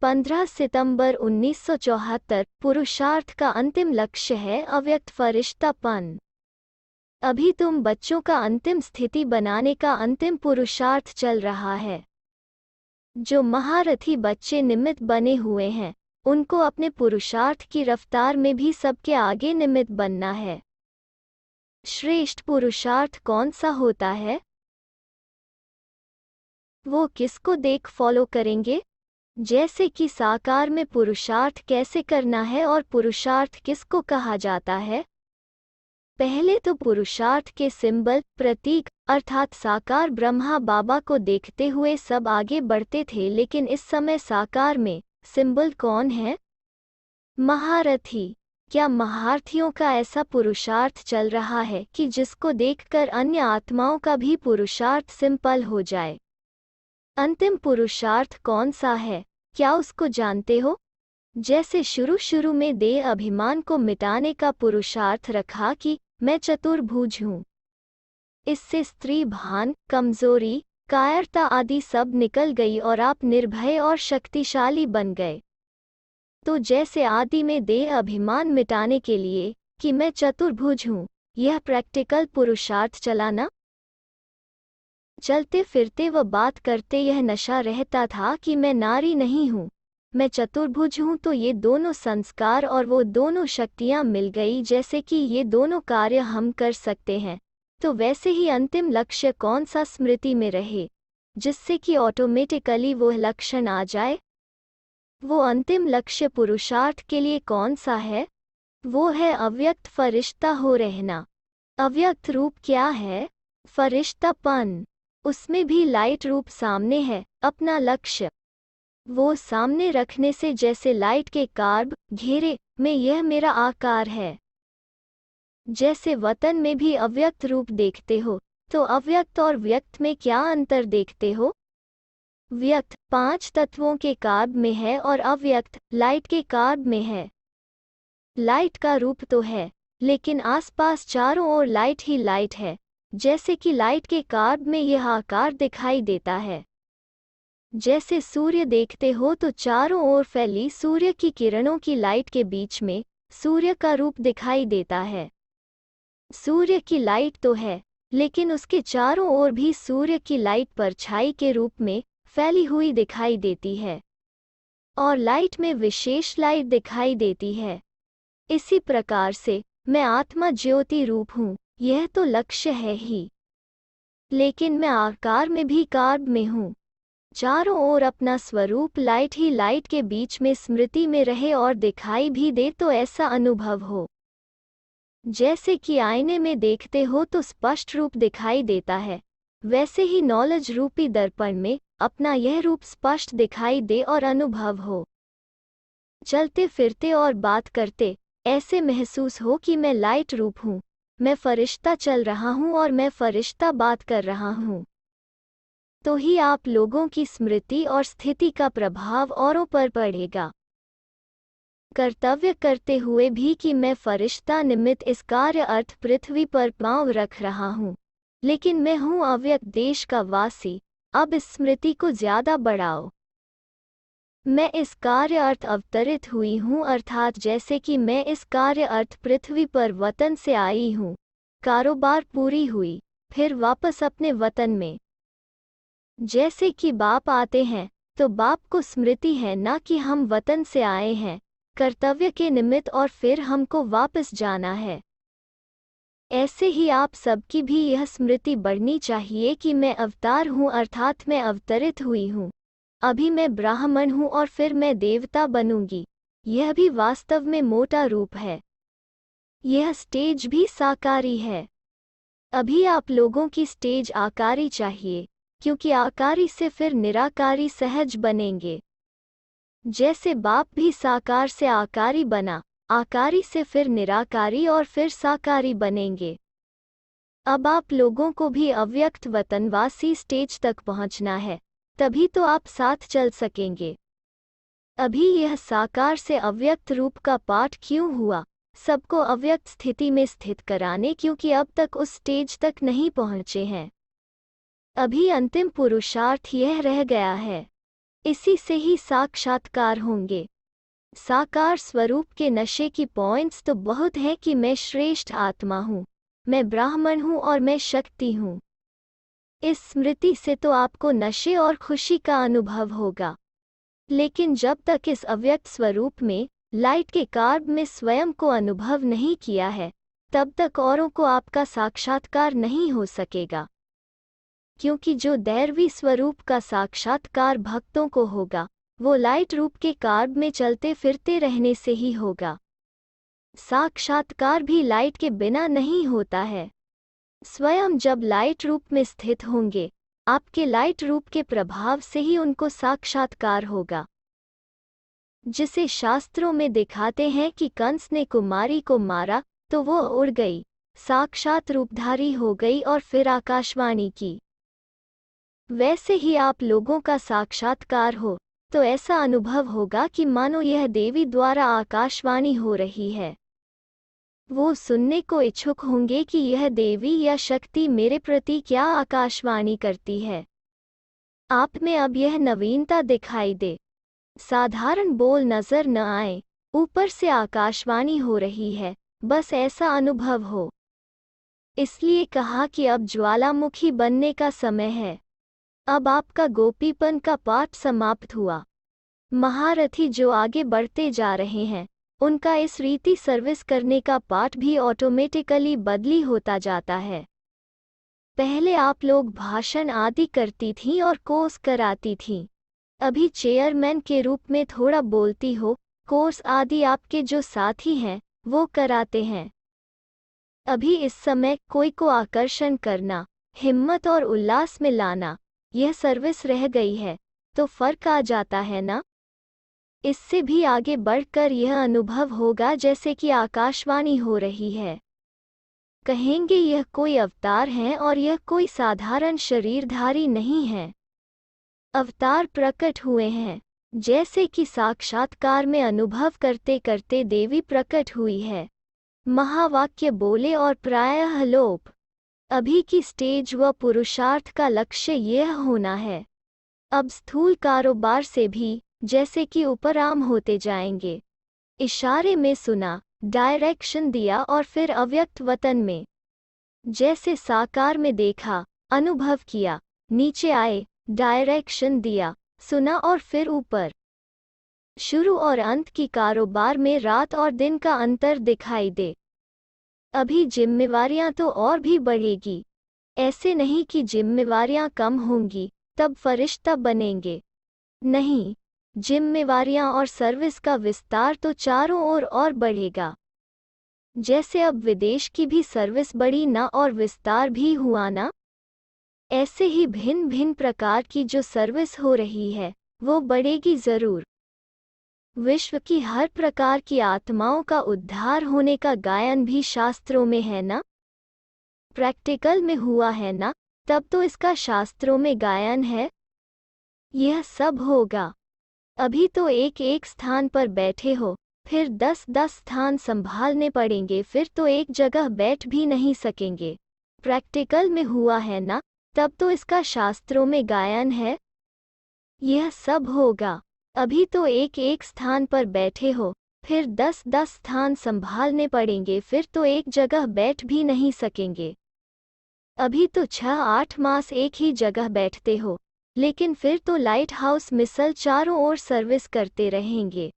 15 सितंबर 1974 पुरुषार्थ का अंतिम लक्ष्य है अव्यक्त फरिश्तापन। अभी तुम बच्चों का अंतिम स्थिति बनाने का अंतिम पुरुषार्थ चल रहा है। जो महारथी बच्चे निमित्त बने हुए हैं, उनको अपने पुरुषार्थ की रफ्तार में भी सबके आगे निमित्त बनना है। श्रेष्ठ पुरुषार्थ कौन सा होता है? वो किसको देख फॉलो करेंगे? जैसे कि साकार में पुरुषार्थ कैसे करना है और पुरुषार्थ किसको कहा जाता है। पहले तो पुरुषार्थ के सिंबल, प्रतीक अर्थात साकार ब्रह्मा बाबा को देखते हुए सब आगे बढ़ते थे, लेकिन इस समय साकार में सिंबल कौन है? महारथी। क्या महारथियों का ऐसा पुरुषार्थ चल रहा है कि जिसको देखकर अन्य आत्माओं का भी पुरुषार्थ सिंपल हो जाए? अंतिम पुरुषार्थ कौन सा है, क्या उसको जानते हो? जैसे शुरू में देह अभिमान को मिटाने का पुरुषार्थ रखा कि मैं चतुर्भुज हूँ। इससे स्त्री भान, कमजोरी, कायरता आदि सब निकल गई और आप निर्भय और शक्तिशाली बन गए। तो जैसे आदि में देह अभिमान मिटाने के लिए कि मैं चतुर्भुज हूँ, यह प्रैक्टिकल पुरुषार्थ चला ना? चलते फिरते व बात करते यह नशा रहता था कि मैं नारी नहीं हूँ, मैं चतुर्भुज हूँ। तो ये दोनों संस्कार और वो दोनों शक्तियाँ मिल गई, जैसे कि ये दोनों कार्य हम कर सकते हैं। तो वैसे ही अंतिम लक्ष्य कौन सा स्मृति में रहे, जिससे कि ऑटोमेटिकली वो लक्षण आ जाए। वो अंतिम लक्ष्य पुरुषार्थ के लिए कौन सा है? वो है अव्यक्त फरिश्ता हो रहना। अव्यक्त रूप क्या है? फरिश्तापन। उसमें भी लाइट रूप सामने है, अपना लक्ष्य। वो सामने रखने से जैसे लाइट के कार्ब घेरे में यह मेरा आकार है। जैसे वतन में भी अव्यक्त रूप देखते हो, तो अव्यक्त और व्यक्त में क्या अंतर देखते हो? व्यक्त 5 तत्वों के कार्ब में है और अव्यक्त लाइट के कार्ब में है। लाइट का रूप तो है, लेकिन आसपास चारों ओर लाइट ही लाइट है। जैसे कि लाइट के कार्ब में यह आकार दिखाई देता है। जैसे सूर्य देखते हो तो चारों ओर फैली सूर्य की किरणों की लाइट के बीच में सूर्य का रूप दिखाई देता है। सूर्य की लाइट तो है, लेकिन उसके चारों ओर भी सूर्य की लाइट परछाई के रूप में फैली हुई दिखाई देती है, और लाइट में विशेष लाइट दिखाई देती है। इसी प्रकार से मैं आत्मा ज्योति रूप हूँ, यह तो लक्ष्य है ही, लेकिन मैं आकार में भी कार्ब में हूँ। चारों ओर अपना स्वरूप लाइट ही लाइट के बीच में स्मृति में रहे और दिखाई भी दे, तो ऐसा अनुभव हो जैसे कि आईने में देखते हो तो स्पष्ट रूप दिखाई देता है। वैसे ही नॉलेज रूपी दर्पण में अपना यह रूप स्पष्ट दिखाई दे और अनुभव हो। चलते फिरते और बात करते ऐसे महसूस हो कि मैं लाइट रूप हूँ, मैं फरिश्ता चल रहा हूँ और मैं फरिश्ता बात कर रहा हूँ। तो ही आप लोगों की स्मृति और स्थिति का प्रभाव औरों पर पड़ेगा। कर्तव्य करते हुए भी कि मैं फरिश्ता निमित्त इस कार्य अर्थ पृथ्वी पर पांव रख रहा हूँ, लेकिन मैं हूँ अव्यक्त देश का वासी। अब इस स्मृति को ज्यादा बढ़ाओ। मैं इस कार्य अर्थ अवतरित हुई हूँ, अर्थात जैसे कि मैं इस कार्य अर्थ पृथ्वी पर वतन से आई हूँ, कारोबार पूरी हुई, फिर वापस अपने वतन में। जैसे कि बाप आते हैं तो बाप को स्मृति है, ना कि हम वतन से आए हैं कर्तव्य के निमित्त और फिर हमको वापस जाना है। ऐसे ही आप सबकी भी यह स्मृति बढ़नी चाहिए कि मैं अवतार हूँ, अर्थात मैं अवतरित हुई हूँ। अभी मैं ब्राह्मण हूँ और फिर मैं देवता बनूंगी। यह भी वास्तव में मोटा रूप है। यह स्टेज भी साकारी है। अभी आप लोगों की स्टेज आकारी चाहिए, क्योंकि आकारी से फिर निराकारी सहज बनेंगे। जैसे बाप भी साकार से आकारी बना, आकारी से फिर निराकारी और फिर साकारी बनेंगे। अब आप लोगों को भी अव्यक्त वतनवासी स्टेज तक पहुंचना है, तभी तो आप साथ चल सकेंगे। अभी यह साकार से अव्यक्त रूप का पाठ क्यों हुआ? सबको अव्यक्त स्थिति में स्थित कराने, क्योंकि अब तक उस स्टेज तक नहीं पहुंचे हैं। अभी अंतिम पुरुषार्थ यह रह गया है। इसी से ही साक्षात्कार होंगे। साकार स्वरूप के नशे की पॉइंट्स तो बहुत हैं कि मैं श्रेष्ठ आत्मा हूँ, मैं ब्राह्मण हूँ और मैं शक्ति हूँ। इस स्मृति से तो आपको नशे और खुशी का अनुभव होगा। लेकिन जब तक इस अव्यक्त स्वरूप में, लाइट के कार्ब में स्वयं को अनुभव नहीं किया है, तब तक औरों को आपका साक्षात्कार नहीं हो सकेगा। क्योंकि जो दैवी स्वरूप का साक्षात्कार भक्तों को होगा, वो लाइट रूप के कार्ब में चलते फिरते रहने से ही होगा। साक्षात्कार भी लाइट के बिना नहीं होता है। स्वयं जब लाइट रूप में स्थित होंगे, आपके लाइट रूप के प्रभाव से ही उनको साक्षात्कार होगा। जिसे शास्त्रों में दिखाते हैं कि कंस ने कुमारी को मारा तो वो उड़ गई, साक्षात रूपधारी हो गई और फिर आकाशवाणी की। वैसे ही आप लोगों का साक्षात्कार हो तो ऐसा अनुभव होगा कि मानो यह देवी द्वारा आकाशवाणी हो रही है। वो सुनने को इच्छुक होंगे कि यह देवी या शक्ति मेरे प्रति क्या आकाशवाणी करती है। आप में अब यह नवीनता दिखाई दे। साधारण बोल नजर न आए, ऊपर से आकाशवाणी हो रही है, बस ऐसा अनुभव हो। इसलिए कहा कि अब ज्वालामुखी बनने का समय है। अब आपका गोपीपन का पाठ समाप्त हुआ। महारथी जो आगे बढ़ते जा रहे हैं, उनका इस रीति सर्विस करने का पाठ भी ऑटोमेटिकली बदली होता जाता है। पहले आप लोग भाषण आदि करती थीं और कोर्स कराती थीं। अभी चेयरमैन के रूप में थोड़ा बोलती हो, कोर्स आदि आपके जो साथी हैं, वो कराते हैं। अभी इस समय कोई को आकर्षण करना, हिम्मत और उल्लास में लाना, यह सर्विस रह गई है, तो फर्क आ जाता है ना। इससे भी आगे बढ़कर यह अनुभव होगा जैसे कि आकाशवाणी हो रही है। कहेंगे यह कोई अवतार है और यह कोई साधारण शरीरधारी नहीं है। अवतार प्रकट हुए हैं, जैसे कि साक्षात्कार में अनुभव करते करते देवी प्रकट हुई है। महावाक्य बोले और प्रायः लोप। अभी की स्टेज व पुरुषार्थ का लक्ष्य यह होना है। अब स्थूल कारोबार से भी जैसे कि उपराम होते जाएंगे। इशारे में सुना, डायरेक्शन दिया और फिर अव्यक्त वतन में जैसे साकार में देखा, अनुभव किया, नीचे आए, डायरेक्शन दिया, सुना और फिर ऊपर। शुरू और अंत की कारोबार में रात और दिन का अंतर दिखाई दे। अभी जिम्मेवारियां तो और भी बढ़ेगी। ऐसे नहीं कि जिम्मेवारियां कम होंगी तब फरिश्ता बनेंगे। नहीं, जिम्मेवारियां और सर्विस का विस्तार तो चारों ओर और बढ़ेगा। जैसे अब विदेश की भी सर्विस बढ़ी ना और विस्तार भी हुआ ना, ऐसे ही भिन्न भिन्न प्रकार की जो सर्विस हो रही है वो बढ़ेगी जरूर। विश्व की हर प्रकार की आत्माओं का उद्धार होने का गायन भी शास्त्रों में है ना, प्रैक्टिकल में हुआ है ना, तब तो इसका शास्त्रों में गायन है। यह सब होगा। अभी तो एक एक स्थान पर बैठे हो, फिर 10-10 स्थान संभालने पड़ेंगे, फिर तो एक जगह बैठ भी नहीं सकेंगे। प्रैक्टिकल में हुआ है ना, तब तो इसका शास्त्रों में गायन है। यह सब होगा। अभी तो एक एक स्थान पर बैठे हो, फिर 10-10 स्थान संभालने पड़ेंगे, फिर तो एक जगह बैठ भी नहीं सकेंगे। अभी तो 6-8 मास एक ही जगह बैठते हो, लेकिन फिर तो लाइट हाउस मिसल चारों ओर सर्विस करते रहेंगे।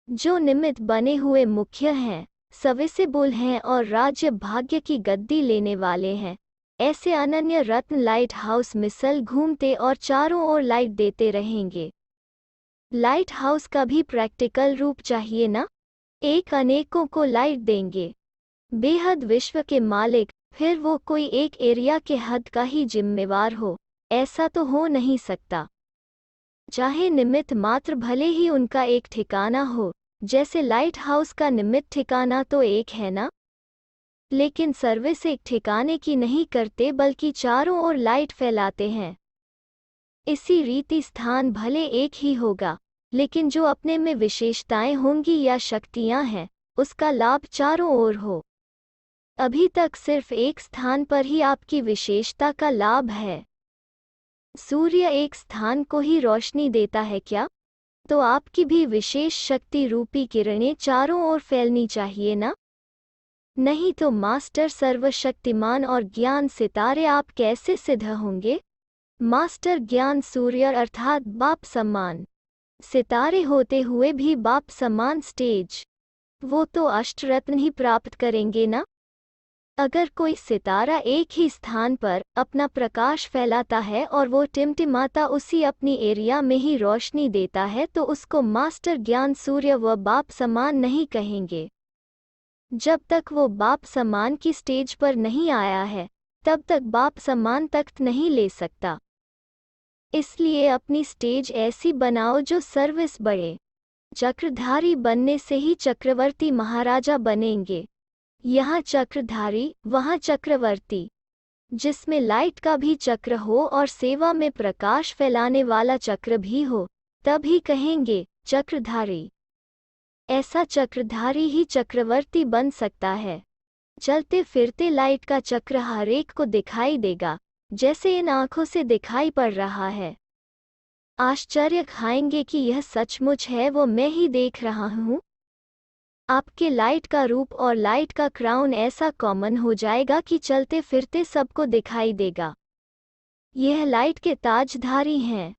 जो निमित्त बने हुए मुख्य हैं, सविसिबुल हैं और राज्य भाग्य की गद्दी लेने वाले हैं, ऐसे अनन्य रत्न लाइट हाउस मिसल घूमते और चारों ओर लाइट देते रहेंगे। लाइट हाउस का भी प्रैक्टिकल रूप चाहिए ना, एक अनेकों को लाइट देंगे। बेहद विश्व के मालिक, फिर वो कोई एक एरिया के हद का ही जिम्मेवार हो, ऐसा तो हो नहीं सकता। चाहे निमित्त मात्र भले ही उनका एक ठिकाना हो, जैसे लाइट हाउस का निमित्त ठिकाना तो एक है ना, लेकिन सर्विस एक ठिकाने की नहीं करते बल्कि चारों ओर लाइट फैलाते हैं। इसी रीति स्थान भले एक ही होगा, लेकिन जो अपने में विशेषताएं होंगी या शक्तियां हैं, उसका लाभ चारों ओर हो। अभी तक सिर्फ एक स्थान पर ही आपकी विशेषता का लाभ है। सूर्य एक स्थान को ही रोशनी देता है क्या? तो आपकी भी विशेष शक्ति रूपी किरणें चारों ओर फैलनी चाहिए ना? नहीं तो मास्टर सर्वशक्तिमान और ज्ञान सितारे आप कैसे सिद्ध होंगे? मास्टर ज्ञान सूर्य अर्थात बाप समान सितारे होते हुए भी बाप समान स्टेज, वो तो अष्टरत्न ही प्राप्त करेंगे ना? अगर कोई सितारा एक ही स्थान पर अपना प्रकाश फैलाता है और वो टिमटिमाता उसी अपनी एरिया में ही रोशनी देता है तो उसको मास्टर ज्ञान सूर्य व बाप समान नहीं कहेंगे। जब तक वो बाप समान की स्टेज पर नहीं आया है तब तक बाप समान तख्त नहीं ले सकता। इसलिए अपनी स्टेज ऐसी बनाओ जो सर्विस बढ़े। चक्रधारी बनने से ही चक्रवर्ती महाराजा बनेंगे। यहाँ चक्रधारी वहाँ चक्रवर्ती, जिसमें लाइट का भी चक्र हो और सेवा में प्रकाश फैलाने वाला चक्र भी हो, तभी कहेंगे चक्रधारी। ऐसा चक्रधारी ही चक्रवर्ती बन सकता है। चलते फिरते लाइट का चक्र हर एक को दिखाई देगा, जैसे इन आँखों से दिखाई पड़ रहा है। आश्चर्य खाएंगे कि यह सचमुच है, वो मैं ही देख रहा हूँ। आपके लाइट का रूप और लाइट का क्राउन ऐसा कॉमन हो जाएगा कि चलते फिरते सबको दिखाई देगा। यह लाइट के ताजधारी हैं।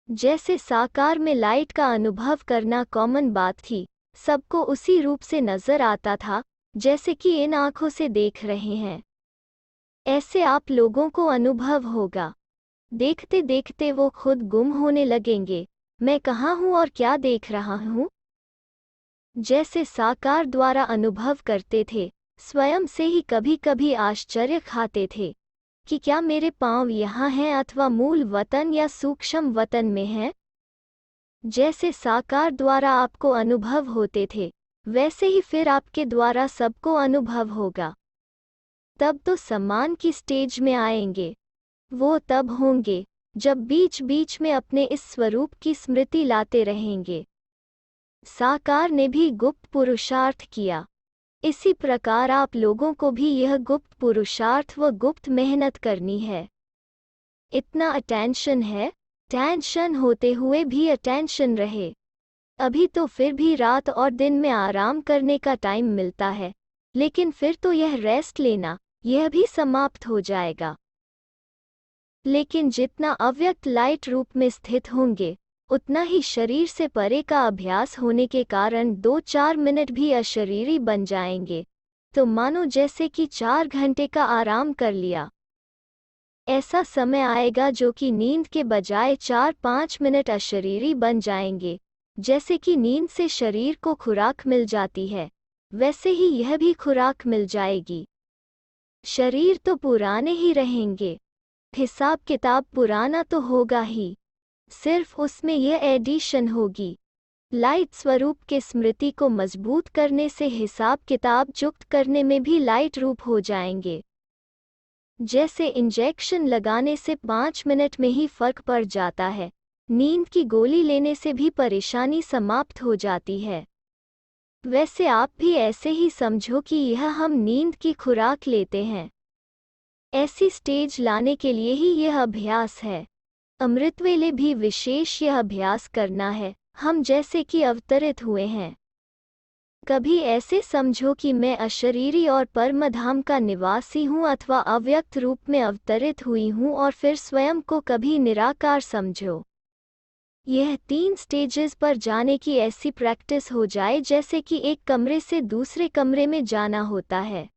जैसे साकार में लाइट का अनुभव करना कॉमन बात थी, सबको उसी रूप से नजर आता था जैसे कि इन आँखों से देख रहे हैं। ऐसे आप लोगों को अनुभव होगा। देखते देखते वो खुद गुम होने लगेंगे, मैं कहाँ हूँ और क्या देख रहा हूँ। जैसे साकार द्वारा अनुभव करते थे, स्वयं से ही कभी कभी आश्चर्य खाते थे कि क्या मेरे पांव यहाँ हैं अथवा मूल वतन या सूक्ष्म वतन में हैं। जैसे साकार द्वारा आपको अनुभव होते थे, वैसे ही फिर आपके द्वारा सबको अनुभव होगा। तब तो सम्मान की स्टेज में आएंगे। वो तब होंगे जब बीच बीच में अपने इस स्वरूप की स्मृति लाते रहेंगे। साकार ने भी गुप्त पुरुषार्थ किया, इसी प्रकार आप लोगों को भी यह गुप्त पुरुषार्थ व गुप्त मेहनत करनी है। इतना अटेंशन है, टेंशन होते हुए भी अटेंशन रहे। अभी तो फिर भी रात और दिन में आराम करने का टाइम मिलता है, लेकिन फिर तो यह रेस्ट लेना, यह भी समाप्त हो जाएगा। लेकिन जितना अव्यक्त लाइट रूप में स्थित होंगे, उतना ही शरीर से परे का अभ्यास होने के कारण 2-4 मिनट भी अशरीरी बन जाएंगे, तो मानो जैसे कि 4 घंटे का आराम कर लिया। ऐसा समय आएगा जो कि नींद के बजाय 4-5 मिनट अशरीरी बन जाएंगे। जैसे कि नींद से शरीर को खुराक मिल जाती है, वैसे ही यह भी खुराक मिल जाएगी। शरीर तो पुराने ही रहेंगे, हिसाब किताब पुराना तो होगा ही, सिर्फ उसमें यह एडिशन होगी। लाइट स्वरूप के स्मृति को मजबूत करने से हिसाब किताब युक्त करने में भी लाइट रूप हो जाएंगे। जैसे इंजेक्शन लगाने से 5 मिनट में ही फर्क पड़ जाता है, नींद की गोली लेने से भी परेशानी समाप्त हो जाती है। वैसे आप भी ऐसे ही समझो कि यह हम नींद की खुराक लेते हैं। ऐसी स्टेज लाने के लिए ही यह अभ्यास है। अमृतवेले भी विशेष यह अभ्यास करना है, हम जैसे कि अवतरित हुए हैं। कभी ऐसे समझो कि मैं अशरीरी और परमधाम का निवासी हूँ अथवा अव्यक्त रूप में अवतरित हुई हूँ, और फिर स्वयं को कभी निराकार समझो। यह 3 स्टेजेस पर जाने की ऐसी प्रैक्टिस हो जाए जैसे कि एक कमरे से दूसरे कमरे में जाना होता है।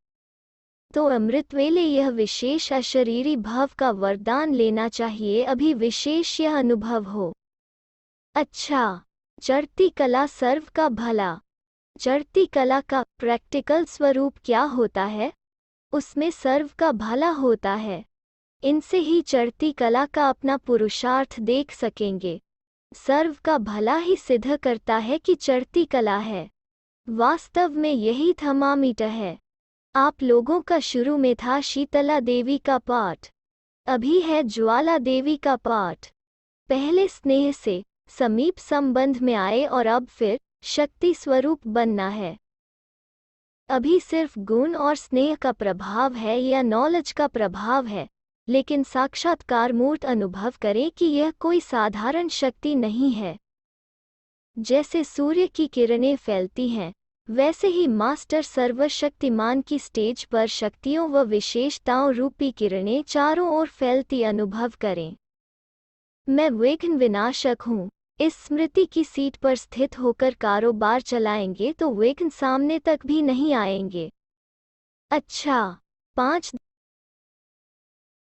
तो अमृतवेले यह विशेष अशरीरी भाव का वरदान लेना चाहिए, अभी विशेष यह अनुभव हो। अच्छा, चढ़ती कला सर्व का भला। चढ़ती कला का प्रैक्टिकल स्वरूप क्या होता है? उसमें सर्व का भला होता है। इनसे ही चढ़ती कला का अपना पुरुषार्थ देख सकेंगे। सर्व का भला ही सिद्ध करता है कि चढ़ती कला है। वास्तव में यही थर्मामीटर है। आप लोगों का शुरू में था शीतला देवी का पाठ, अभी है ज्वाला देवी का पाठ। पहले स्नेह से समीप संबंध में आए और अब फिर शक्ति स्वरूप बनना है। अभी सिर्फ गुण और स्नेह का प्रभाव है या नॉलेज का प्रभाव है, लेकिन साक्षात्कार मूर्त अनुभव करें कि यह कोई साधारण शक्ति नहीं है। जैसे सूर्य की किरणें फैलती हैं, वैसे ही मास्टर सर्वशक्तिमान की स्टेज पर शक्तियों व विशेषताओं रूपी किरणें चारों ओर फैलती अनुभव करें। मैं विघ्न विनाशक हूँ। इस स्मृति की सीट पर स्थित होकर कारोबार चलाएंगे तो विघ्न सामने तक भी नहीं आएंगे। अच्छा, 5